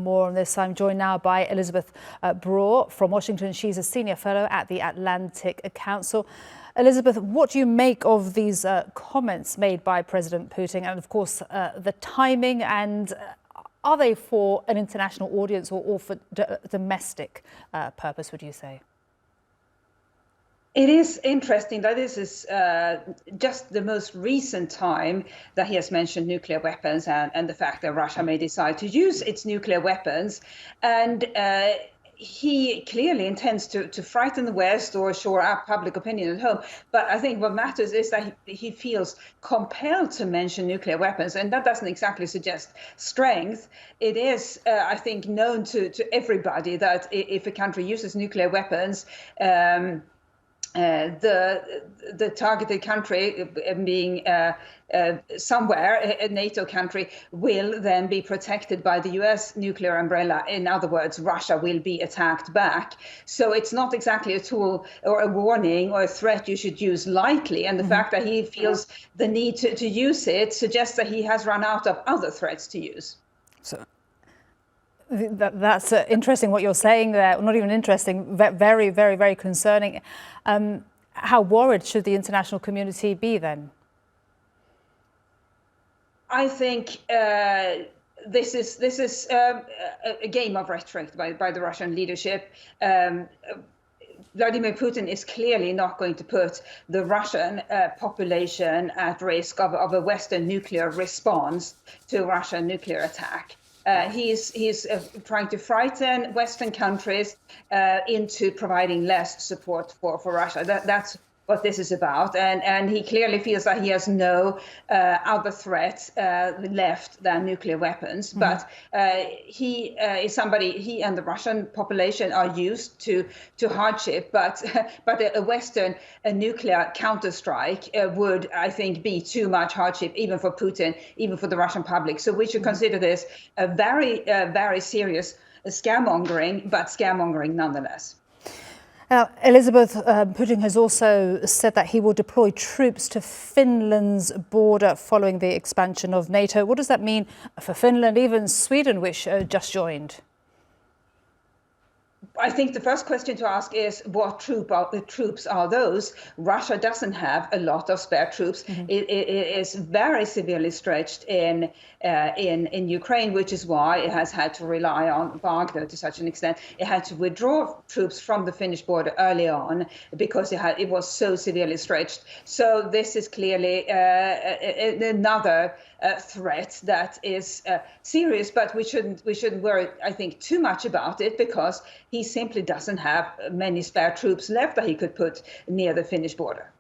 more on this. I'm joined now by Elisabeth Braw from Washington. She's a senior fellow at the Atlantic Council. Elisabeth, what do you make of these comments made by President Putin and, of course, the timing, and are they for an international audience or for domestic purpose, would you say? It is interesting that this is just the most recent time that he has mentioned nuclear weapons and the fact that Russia may decide to use its nuclear weapons. And he clearly intends to frighten the West or shore up public opinion at home. But I think what matters is that he feels compelled to mention nuclear weapons. And that doesn't exactly suggest strength. It is, I think, known to everybody that if a country uses nuclear weapons, the targeted country, being somewhere a NATO country, will then be protected by the US nuclear umbrella. In other words, Russia will be attacked back. So it's not exactly a tool or a warning or a threat you should use lightly. And the fact that he feels the need to use it suggests that he has run out of other threats to use. So that's interesting what you're saying there. Not even interesting, very, very, very concerning. How worried should the international community be then? I think this is a game of rhetoric by the Russian leadership. Vladimir Putin is clearly not going to put the Russian population at risk of a Western nuclear response to a Russian nuclear attack. He's trying to frighten Western countries into providing less support for Russia. That's what this is about. And he clearly feels that he has no other threat left than nuclear weapons. But he is somebody, he and the Russian population are used to hardship. But a Western nuclear counterstrike would, I think, be too much hardship, even for Putin, even for the Russian public. So we should consider this a very serious scaremongering, but scaremongering nonetheless. Elisabeth, Putin has also said that he will deploy troops to Finland's border following the expansion of NATO. What does that mean for Finland, even Sweden, which just joined? I think the first question to ask is what troops are those? Russia doesn't have a lot of spare troops. It is very severely stretched in Ukraine, which is why it has had to rely on Wagner to such an extent. It had to withdraw troops from the Finnish border early on because it was so severely stretched. So this is clearly another threat that is serious, but we shouldn't worry, I think, too much about it, because he simply doesn't have many spare troops left that he could put near the Finnish border.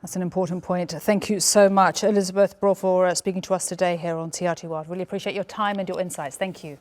That's an important point. Thank you so much, Elisabeth Braw, for speaking to us today here on TRT World. Really appreciate your time and your insights. Thank you.